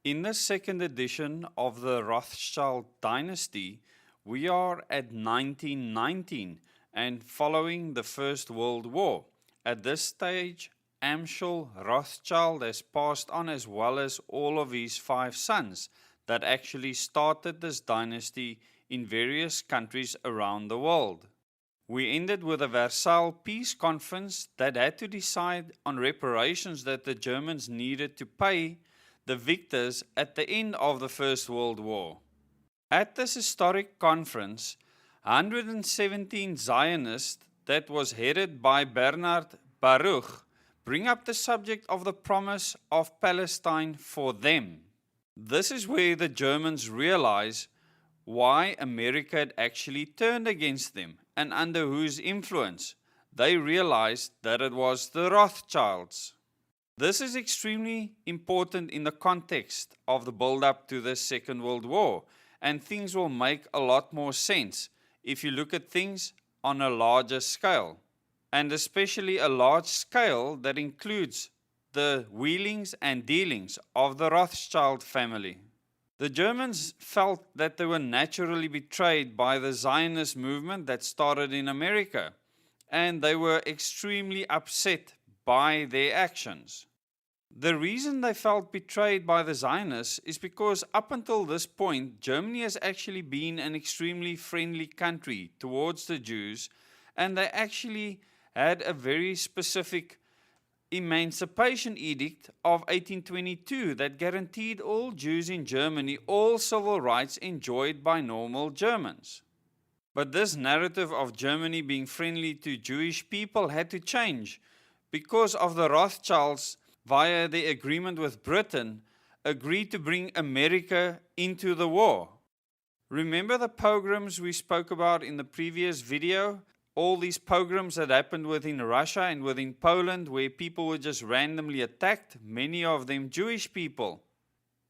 In the second edition of the Rothschild dynasty, we are at 1919 and following the First World War. At this stage, Amschel Rothschild has passed on, as well as all of his 5 sons that actually started this dynasty in various countries around the world. We ended with a Versailles Peace Conference that had to decide on reparations that the Germans needed to pay the victors at the end of the First World War. At this historic conference, 117 Zionists that was headed by Bernard Baruch bring up the subject of the promise of Palestine for them. This is where the Germans realize why America had actually turned against them and under whose influence. They realized that it was the Rothschilds. This is extremely important in the context of the build-up to the Second World War, and things will make a lot more sense if you look at things on a larger scale, and especially a large scale that includes the wheelings and dealings of the Rothschild family. The Germans felt that they were naturally betrayed by the Zionist movement that started in America, and they were extremely upset by their actions. The reason they felt betrayed by the Zionists is because up until this point, Germany has actually been an extremely friendly country towards the Jews, and they actually had a very specific Emancipation Edict of 1822 that guaranteed all Jews in Germany all civil rights enjoyed by normal Germans. But this narrative of Germany being friendly to Jewish people had to change because of the Rothschilds, via the agreement with Britain, agreed to bring America into the war. Remember the pogroms we spoke about in the previous video? All these pogroms that happened within Russia and within Poland, where people were just randomly attacked, many of them Jewish people.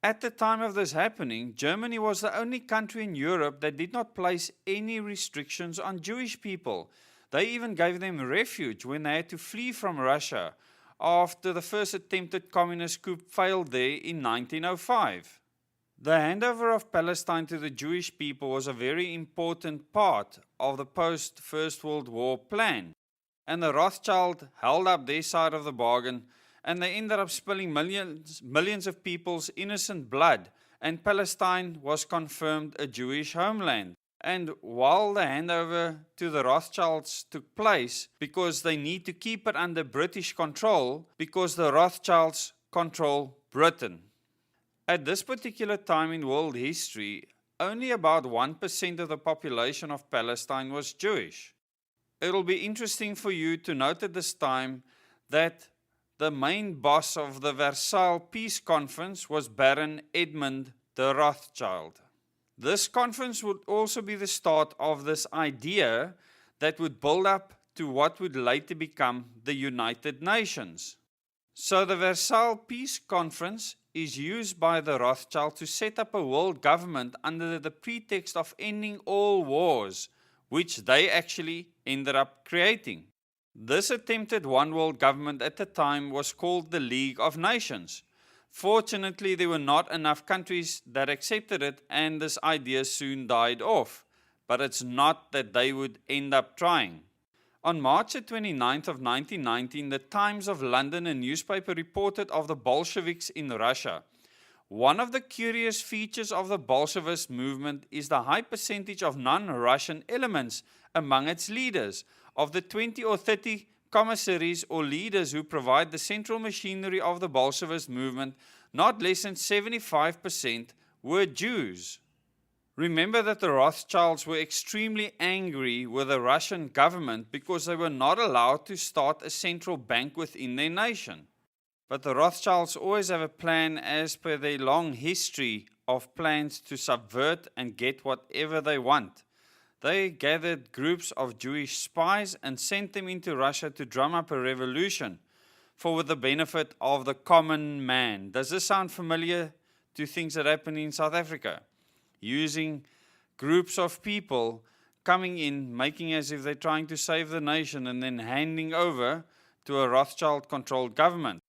At the time of this happening, Germany was the only country in Europe that did not place any restrictions on Jewish people. They even gave them refuge when they had to flee from Russia after the first attempted communist coup failed there in 1905. The handover of Palestine to the Jewish people was a very important part of the post-First World War plan, and the Rothschild held up their side of the bargain, and they ended up spilling millions of people's innocent blood, and Palestine was confirmed a Jewish homeland. And while the handover to the Rothschilds took place, because they need to keep it under British control, because the Rothschilds control Britain. At this particular time in world history, only about 1% of the population of Palestine was Jewish. It'll be interesting for you to note at this time that the main boss of the Versailles Peace Conference was Baron Edmund de Rothschild. This conference would also be the start of this idea that would build up to what would later become the United Nations. So the Versailles Peace Conference is used by the Rothschild to set up a world government under the pretext of ending all wars, which they actually ended up creating. This attempted one world government at the time was called the League of Nations. Fortunately, there were not enough countries that accepted it, and this idea soon died off. But it's not that they would end up trying. On March 29th of 1919, the Times of London, a newspaper, reported of the Bolsheviks in Russia. One of the curious features of the Bolshevist movement is the high percentage of non-Russian elements among its leaders. Of the 20 or 30 commissaries or leaders who provide the central machinery of the Bolshevist movement, not less than 75% were Jews. Remember that the Rothschilds were extremely angry with the Russian government because they were not allowed to start a central bank within their nation. But the Rothschilds always have a plan, as per their long history of plans to subvert and get whatever they want. They gathered groups of Jewish spies and sent them into Russia to drum up a revolution for the benefit of the common man. Does this sound familiar to things that happen in South Africa? Using groups of people coming in, making as if they're trying to save the nation, and then handing over to a Rothschild-controlled government.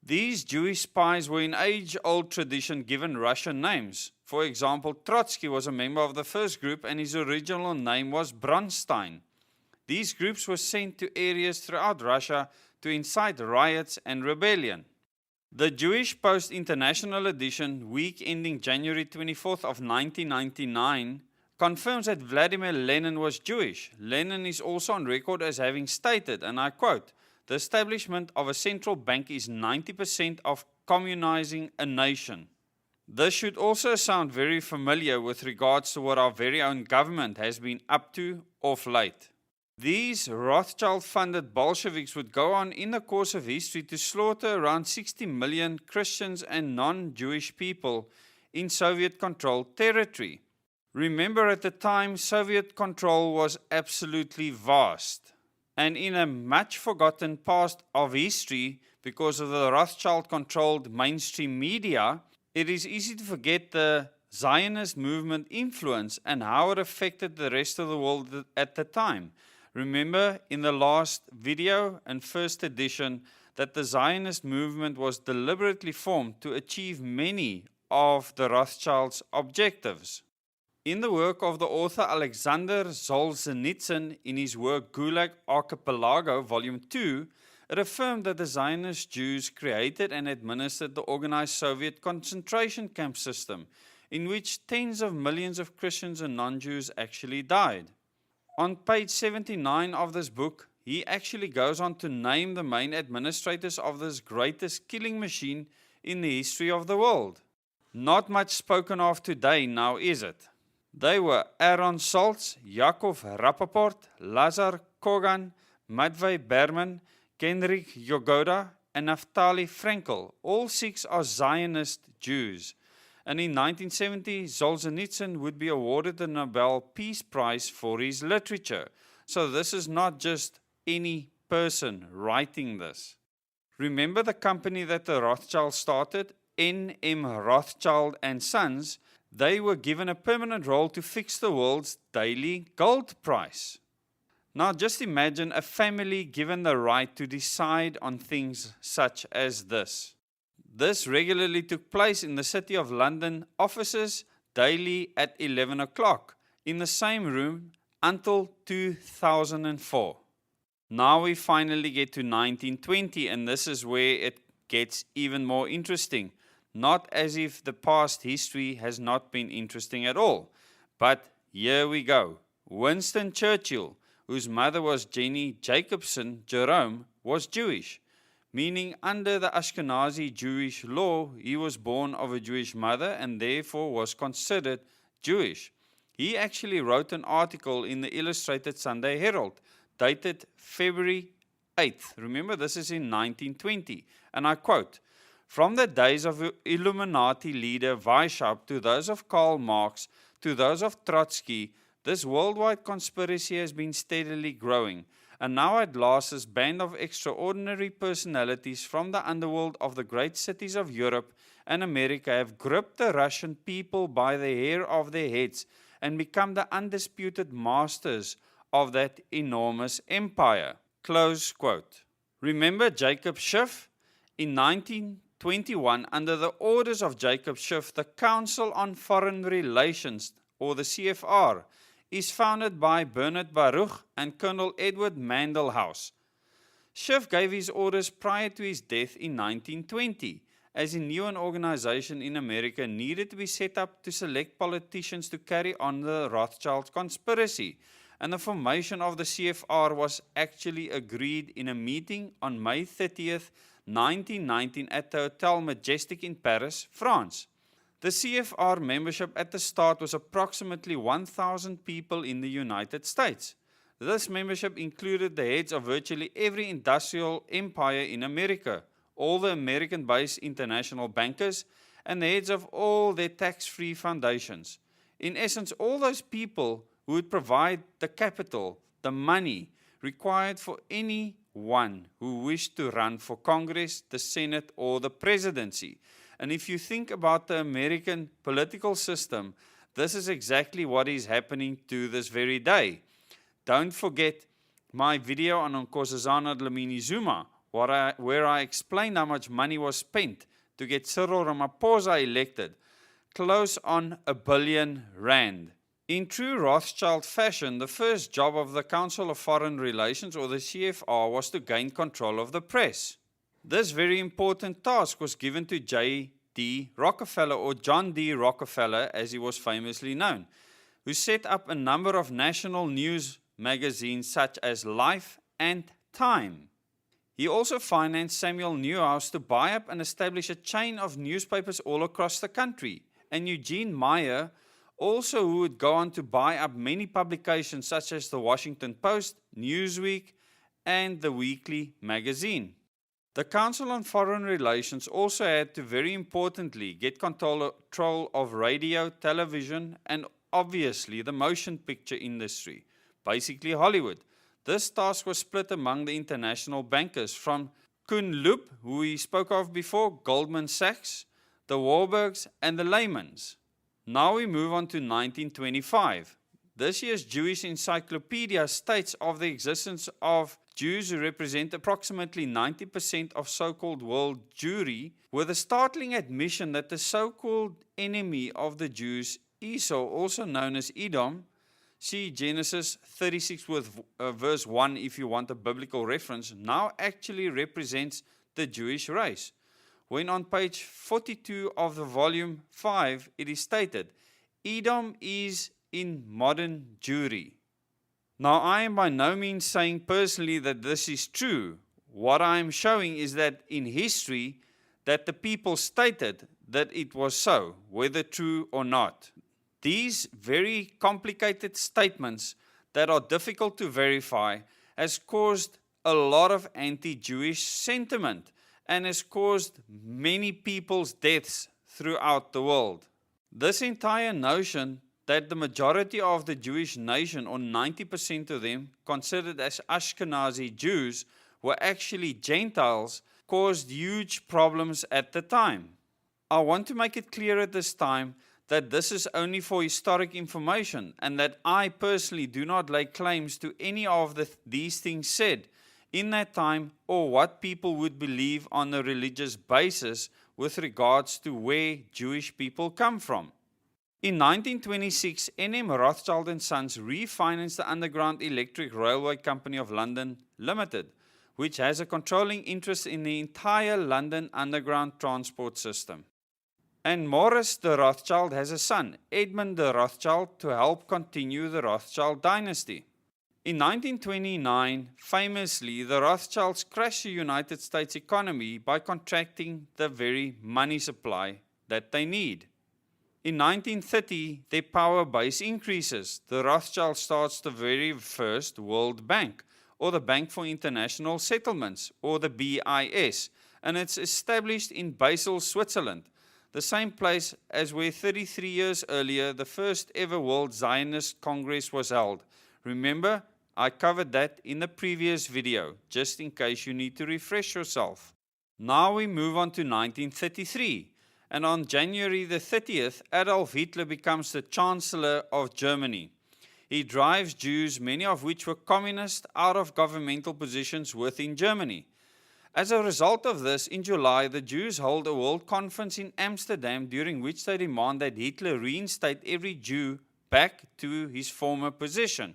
These Jewish spies were in age-old tradition given Russian names. For example, Trotsky was a member of the first group and his original name was Bronstein. These groups were sent to areas throughout Russia to incite riots and rebellion. The Jewish Post International edition, week ending January 24th of 1999, confirms that Vladimir Lenin was Jewish. Lenin is also on record as having stated, and I quote, "The establishment of a central bank is 90% of communizing a nation." This should also sound very familiar with regards to what our very own government has been up to of late. These Rothschild-funded Bolsheviks would go on in the course of history to slaughter around 60 million Christians and non-Jewish people in Soviet-controlled territory. Remember, at the time, Soviet control was absolutely vast. And in a much forgotten past of history, because of the Rothschild-controlled mainstream media, it is easy to forget the Zionist movement influence and how it affected the rest of the world at the time. Remember in the last video and first edition that the Zionist movement was deliberately formed to achieve many of the Rothschilds' objectives. In the work of the author Alexander Solzhenitsyn in his work Gulag Archipelago, Volume 2, it affirmed that the Zionist Jews created and administered the organized Soviet concentration camp system, in which tens of millions of Christians and non-Jews actually died. On page 79 of this book, he actually goes on to name the main administrators of this greatest killing machine in the history of the world. Not much spoken of today now, is it? They were Aaron Saltz, Yakov Rappaport, Lazar Kogan, Matvey Berman, Kenrik Yogoda, and Naftali Frenkel. All six are Zionist Jews. And in 1970, Solzhenitsyn would be awarded the Nobel Peace Prize for his literature. So this is not just any person writing this. Remember the company that the Rothschilds started, N.M. Rothschild and Sons? They were given a permanent role to fix the world's daily gold price. Now just imagine a family given the right to decide on things such as this. This regularly took place in the City of London offices daily at 11 o'clock in the same room until 2004. Now we finally get to 1920, and this is where it gets even more interesting. Not as if the past history has not been interesting at all. But here we go. Winston Churchill, whose mother was Jenny Jacobson Jerome, was Jewish, meaning under the Ashkenazi Jewish law, he was born of a Jewish mother and therefore was considered Jewish. He actually wrote an article in the Illustrated Sunday Herald, dated February 8th. Remember, this is in 1920. And I quote, "From the days of Illuminati leader Weishaupt to those of Karl Marx to those of Trotsky, this worldwide conspiracy has been steadily growing. And now at last this band of extraordinary personalities from the underworld of the great cities of Europe and America have gripped the Russian people by the hair of their heads and become the undisputed masters of that enormous empire." Close quote. Remember Jacob Schiff? In 1921, under the orders of Jacob Schiff, the Council on Foreign Relations, or the CFR, is founded by Bernard Baruch and Colonel Edward Mandell House. Schiff gave his orders prior to his death in 1920, as he knew an organization in America needed to be set up to select politicians to carry on the Rothschild conspiracy, and the formation of the CFR was actually agreed in a meeting on May 30th, 1919 at the Hotel Majestic in Paris, France. The CFR membership at the start was approximately 1,000 people in the United States. This membership included the heads of virtually every industrial empire in America, all the American-based international bankers, and the heads of all their tax-free foundations. In essence, all those people who would provide the capital, the money required for anyone who wished to run for Congress, the Senate, or the presidency. And if you think about the American political system, this is exactly what is happening to this very day. Don't forget my video on Nkosazana Dlamini Zuma, where I explained how much money was spent to get Cyril Ramaphosa elected, close on R1 billion. In true Rothschild fashion, the first job of the Council of Foreign Relations, or the CFR, was to gain control of the press. This very important task was given to J.D. Rockefeller, or John D. Rockefeller as he was famously known, who set up a number of national news magazines such as Life and Time. He also financed Samuel Newhouse to buy up and establish a chain of newspapers all across the country, and Eugene Meyer also, who would go on to buy up many publications such as the Washington Post, Newsweek, and the Weekly Magazine. The Council on Foreign Relations also had to, very importantly, get control of radio, television, and obviously the motion picture industry, basically Hollywood. This task was split among the international bankers from Kuhn Loop, who we spoke of before, Goldman Sachs, the Warburgs, and the Leymans. Now we move on to 1925. This year's Jewish Encyclopedia states of the existence of Jews who represent approximately 90% of so-called world Jewry, with a startling admission that the so-called enemy of the Jews, Esau, also known as Edom, see Genesis 36 with verse 1 if you want a biblical reference, now actually represents the Jewish race. When on page 42 of the volume 5, it is stated, Edom is in modern Jewry. Now, I am by no means saying personally that this is true. What I am showing is that in history, that the people stated that it was so, whether true or not. These very complicated statements that are difficult to verify has caused a lot of anti-Jewish sentiment and has caused many people's deaths throughout the world. This entire notion that the majority of the Jewish nation, or 90% of them, considered as Ashkenazi Jews, were actually Gentiles, caused huge problems at the time. I want to make it clear at this time that this is only for historic information and that I personally do not lay claims to any of these things said in that time or what people would believe on a religious basis with regards to where Jewish people come from. In 1926, N.M. Rothschild & Sons refinanced the Underground Electric Railway Company of London Limited, which has a controlling interest in the entire London Underground transport system. And Morris de Rothschild has a son, Edmund de Rothschild, to help continue the Rothschild dynasty. In 1929, famously, the Rothschilds crashed the United States economy by contracting the very money supply that they need. In 1930, their power base increases. The Rothschild starts the very first World Bank, or the Bank for International Settlements, or the BIS, and it's established in Basel, Switzerland, the same place as where 33 years earlier the first ever World Zionist Congress was held. Remember, I covered that in the previous video, just in case you need to refresh yourself. Now we move on to 1933, and on January the 30th, Adolf Hitler becomes the Chancellor of Germany. He drives Jews, many of which were communist, out of governmental positions within Germany. As a result of this, in July, the Jews hold a world conference in Amsterdam, during which they demand that Hitler reinstate every Jew back to his former position.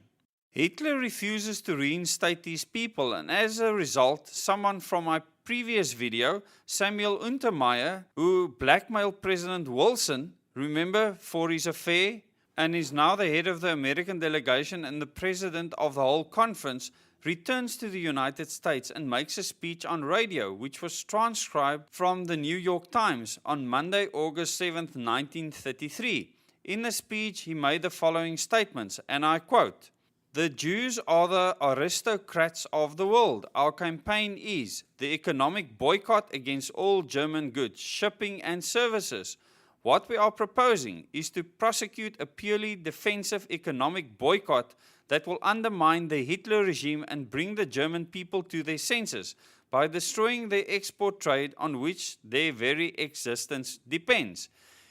Hitler refuses to reinstate these people, and as a result, someone from my previous video, Samuel Untermyer, who blackmailed President Wilson, remember, for his affair, and is now the head of the American delegation and the president of the whole conference, returns to the United States and makes a speech on radio, which was transcribed from the New York Times on Monday, August 7, 1933. In the speech, he made the following statements, and I quote, "The Jews are the aristocrats of the world. Our campaign is the economic boycott against all German goods, shipping and services. What we are proposing is to prosecute a purely defensive economic boycott that will undermine the Hitler regime and bring the German people to their senses by destroying their export trade on which their very existence depends.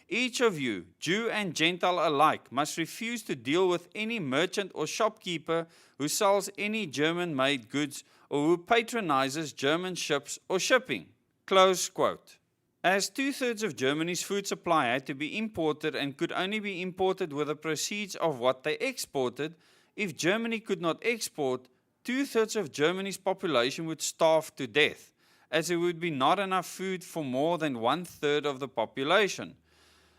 Each of you, Jew and Gentile alike, must refuse to deal with any merchant or shopkeeper who sells any German-made goods or who patronizes German ships or shipping. Close quote. As 2/3 of Germany's food supply had to be imported and could only be imported with the proceeds of what they exported, if Germany could not export, 2/3 of Germany's population would starve to death, as there would be not enough food for more than 1/3 of the population.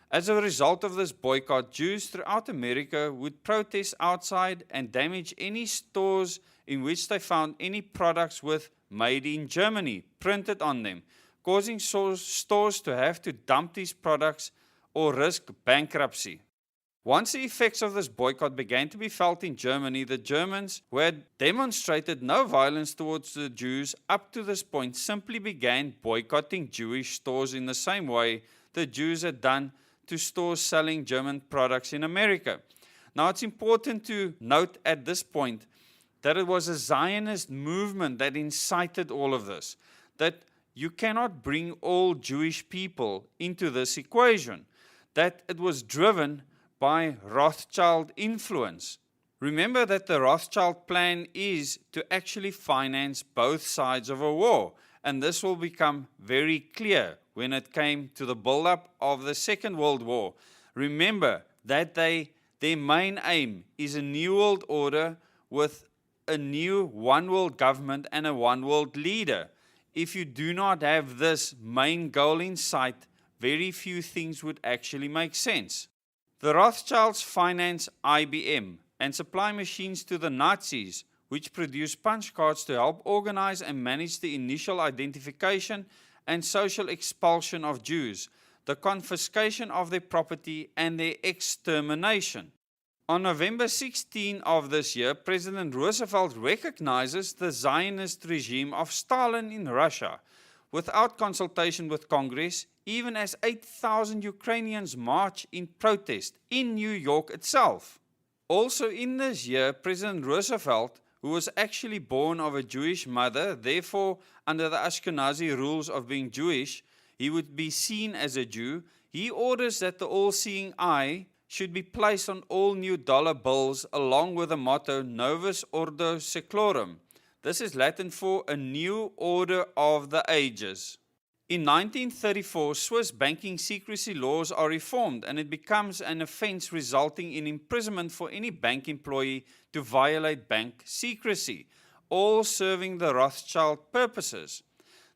As a result of this boycott, Jews throughout America would protest outside and damage any stores in which they found any products with "Made in Germany" printed on them, causing stores to have to dump these products or risk bankruptcy. Once the effects of this boycott began to be felt in Germany, the Germans, who had demonstrated no violence towards the Jews up to this point, simply began boycotting Jewish stores in the same way the Jews had done to stores selling German products in America. Now, it's important to note at this point that it was a Zionist movement that incited all of this, that you cannot bring all Jewish people into this equation, that it was driven by Rothschild influence. Remember that the Rothschild plan is to actually finance both sides of a war, and this will become very clear when it came to the build-up of the Second World War. Remember that their main aim is a new world order with a new one world government and a one world leader. If you do not have this main goal in sight, very few things would actually make sense. The Rothschilds finance IBM and supply machines to the Nazis, which produce punch cards to help organize and manage the initial identification and social expulsion of Jews, the confiscation of their property, and their extermination. On November 16 of this year, President Roosevelt recognizes the Zionist regime of Stalin in Russia without consultation with Congress, even as 8,000 Ukrainians march in protest in New York itself. Also in this year, President Roosevelt, who was actually born of a Jewish mother, therefore under the Ashkenazi rules of being Jewish, he would be seen as a Jew, he orders that the all-seeing eye should be placed on all new dollar bills along with the motto Novus Ordo Seclorum. This is Latin for a new order of the ages. In 1934, Swiss banking secrecy laws are reformed and it becomes an offense resulting in imprisonment for any bank employee to violate bank secrecy, all serving the Rothschild purposes.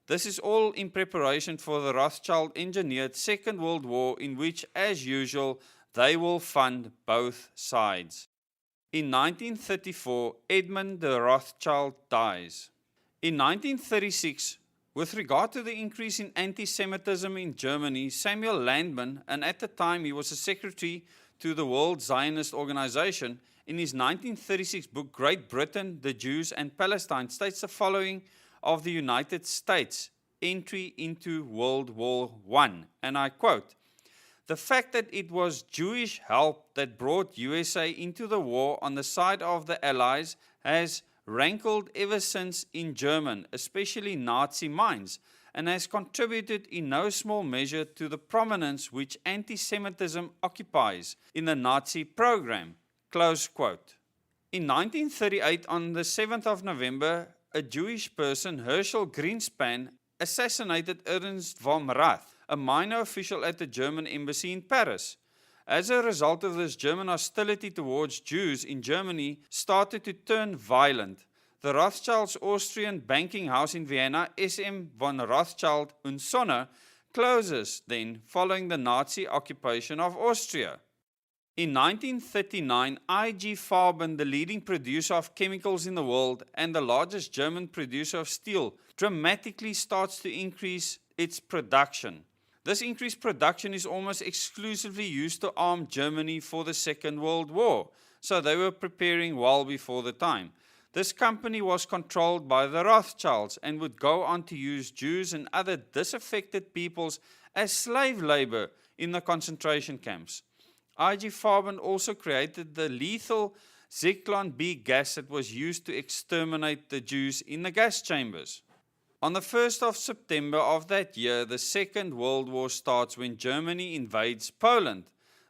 This is all in preparation for the Rothschild-engineered Second World War, in which, as usual, they will fund both sides. In 1934, Edmund de Rothschild dies. In 1936, with regard to the increase in anti-Semitism in Germany, Samuel Landman, and at the time he was a secretary to the World Zionist Organization, in his 1936 book Great Britain, the Jews and Palestine, states the following of the United States' entry into World War I, and I quote, "The fact that it was Jewish help that brought USA into the war on the side of the Allies has rankled ever since in German, especially Nazi minds, and has contributed in no small measure to the prominence which anti-Semitism occupies in the Nazi program." Close quote. In 1938, on the 7th of November, a Jewish person, Herschel Greenspan, assassinated Ernst von Rath, a minor official at the German embassy in Paris. As a result of this, German hostility towards Jews in Germany started to turn violent. The Rothschilds' Austrian banking house in Vienna, SM von Rothschild und Sonne, closes then following the Nazi occupation of Austria. In 1939, IG Farben, the leading producer of chemicals in the world and the largest German producer of steel, dramatically starts to increase its production. This increased production is almost exclusively used to arm Germany for the Second World War, so they were preparing well before the time. This company was controlled by the Rothschilds and would go on to use Jews and other disaffected peoples as slave labor in the concentration camps. IG Farben also created the lethal Zyklon B gas that was used to exterminate the Jews in the gas chambers. On the 1st of September of that year, the Second World War starts when Germany invades Poland.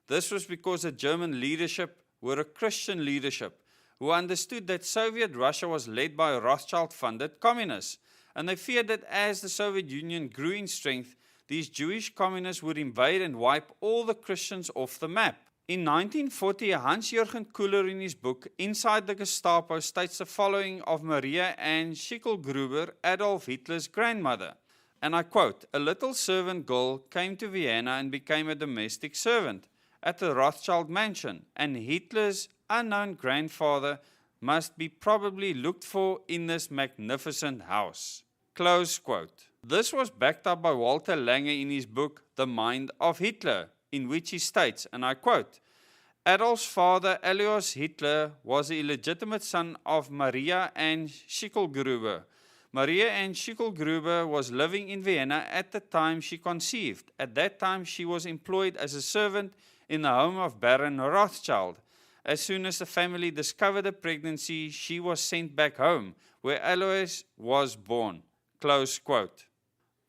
This was because the German leadership were a Christian leadership, who understood that Soviet Russia was led by Rothschild-funded communists, and they feared that as the Soviet Union grew in strength, these Jewish communists would invade and wipe all the Christians off the map. In 1940, Hans-Jürgen Kuhler in his book Inside the Gestapo states the following of Maria Ann Schicklgruber, Adolf Hitler's grandmother. And I quote, "A little servant girl came to Vienna and became a domestic servant at the Rothschild mansion, and Hitler's unknown grandfather must be probably looked for in this magnificent house." Close quote. This was backed up by Walter Lange in his book The Mind of Hitler, in which he states, and I quote, "Adolf's father, Alois Hitler, was the illegitimate son of Maria Ann Schicklgruber. Maria Ann Schicklgruber was living in Vienna at the time she conceived. At that time, she was employed as a servant in the home of Baron Rothschild. As soon as the family discovered the pregnancy, she was sent back home, where Alois was born." Close quote.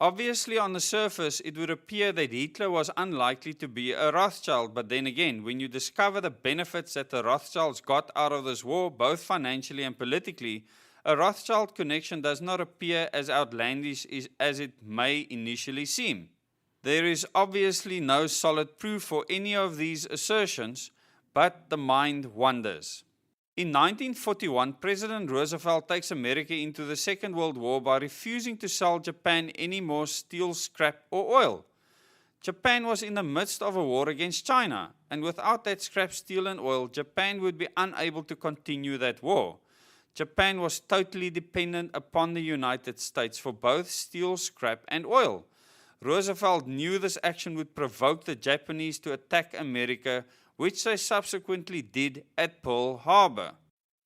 Obviously, on the surface, it would appear that Hitler was unlikely to be a Rothschild, but then again, when you discover the benefits that the Rothschilds got out of this war, both financially and politically, a Rothschild connection does not appear as outlandish as it may initially seem. There is obviously no solid proof for any of these assertions, but the mind wanders. In 1941, President Roosevelt takes America into the Second World War by refusing to sell Japan any more steel, scrap, or oil. Japan was in the midst of a war against China, and without that scrap, steel, and oil, Japan would be unable to continue that war. Japan was totally dependent upon the United States for both steel, scrap, and oil. Roosevelt knew this action would provoke the Japanese to attack America, which they subsequently did at Pearl Harbor.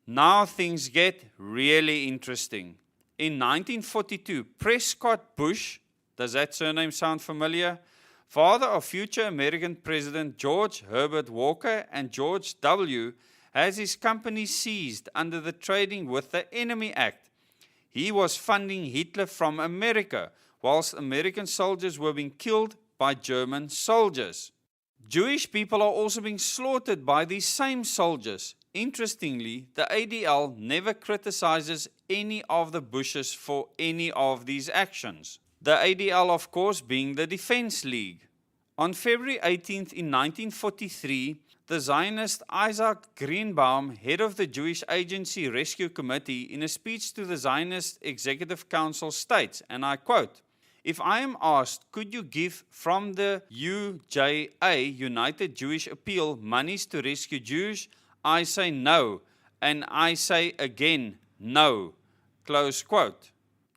Now things get really interesting. In 1942, Prescott Bush, does that surname sound familiar? Father of future American President George Herbert Walker and George W., has his company seized under the Trading with the Enemy Act. He was funding Hitler from America, whilst American soldiers were being killed by German soldiers. Jewish people are also being slaughtered by these same soldiers. Interestingly, the ADL never criticizes any of the Bushes for any of these actions. The ADL, of course, being the Defense League. On February 18th in 1943, the Zionist Isaac Greenbaum, head of the Jewish Agency Rescue Committee, in a speech to the Zionist Executive Council states, and I quote, "If I am asked, could you give from the UJA, United Jewish Appeal, monies to rescue Jews? I say no, and I say again, no." Close quote.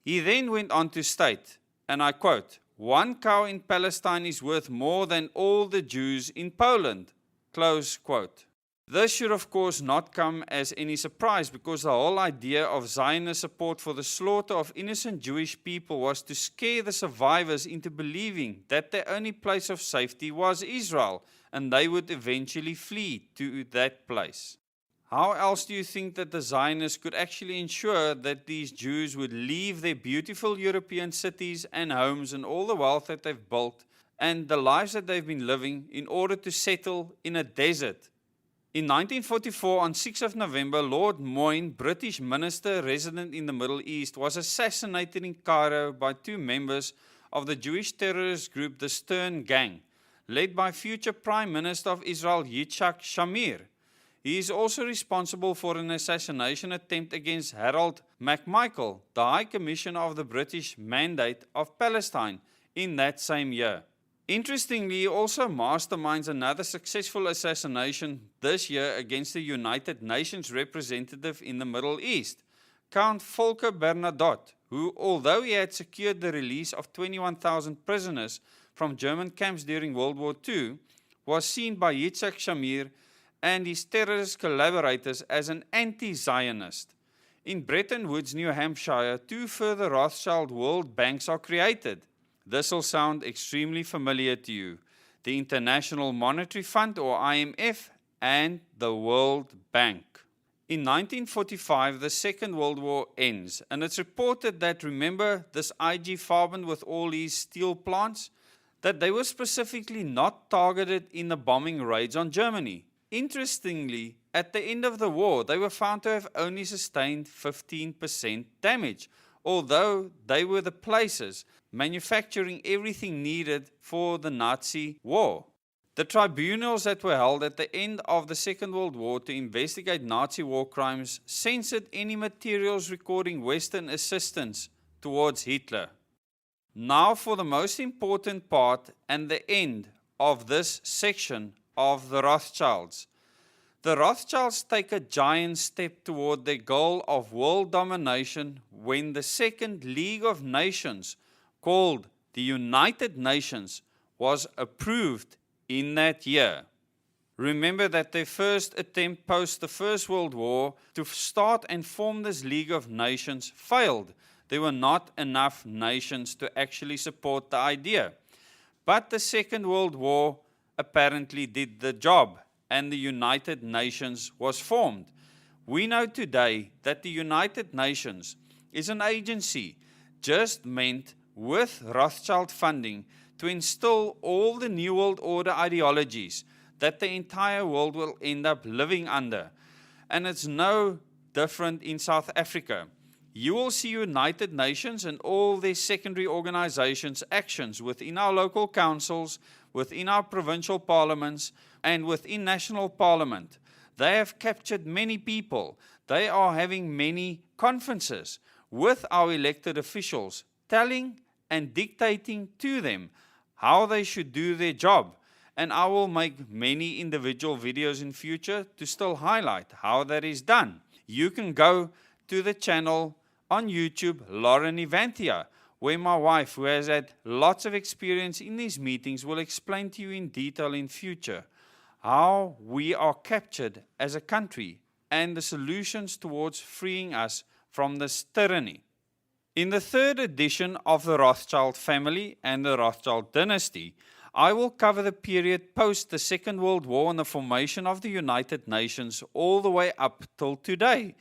He then went on to state, and I quote, "One cow in Palestine is worth more than all the Jews in Poland." Close quote. This should of course not come as any surprise, because the whole idea of Zionist support for the slaughter of innocent Jewish people was to scare the survivors into believing that their only place of safety was Israel, and they would eventually flee to that place. How else do you think that the Zionists could actually ensure that these Jews would leave their beautiful European cities and homes and all the wealth that they've built and the lives that they've been living in order to settle in a desert? In 1944, on 6th of November, Lord Moyne, British minister resident in the Middle East, was assassinated in Cairo by two members of the Jewish terrorist group, the Stern Gang, led by future Prime Minister of Israel, Yitzhak Shamir. He is also responsible for an assassination attempt against Harold McMichael, the High Commissioner of the British Mandate of Palestine, in that same year. Interestingly, he also masterminds another successful assassination this year against the United Nations representative in the Middle East, Count Volker Bernadotte, who, although he had secured the release of 21,000 prisoners from German camps during World War II, was seen by Yitzhak Shamir and his terrorist collaborators as an anti-Zionist. In Bretton Woods, New Hampshire, two further Rothschild World Banks are created. This will sound extremely familiar to you: the International Monetary Fund, or IMF, and the World Bank. In 1945, the Second World War ends, and it's reported that, remember this IG Farben with all these steel plants, that they were specifically not targeted in the bombing raids on Germany. Interestingly, at the end of the war, they were found to have only sustained 15% damage, although they were the places manufacturing everything needed for the Nazi war. The tribunals that were held at the end of the Second World War to investigate Nazi war crimes censored any materials recording Western assistance towards Hitler. Now for the most important part and the end of this section of the Rothschilds. The Rothschilds take a giant step toward their goal of world domination when the Second League of Nations, called the United Nations, was approved in that year. Remember that their first attempt post the First World War to start and form this League of Nations failed. There were not enough nations to actually support the idea. But the Second World War apparently did the job, and the United Nations was formed. We know today that the United Nations is an agency just meant with Rothschild funding to instill all the New World Order ideologies that the entire world will end up living under. And it's no different in South Africa. You will see United Nations and all their secondary organizations' actions within our local councils, within our provincial parliaments, and within national parliament. They have captured many people. They are having many conferences with our elected officials, telling and dictating to them how they should do their job. And I will make many individual videos in future to still highlight how that is done. You can go to the channel on YouTube, Lauren Evantia, where my wife, who has had lots of experience in these meetings, will explain to you in detail in future how we are captured as a country and the solutions towards freeing us from this tyranny. In the third edition of the Rothschild family and the Rothschild dynasty, I will cover the period post the Second World War and the formation of the United Nations all the way up till today,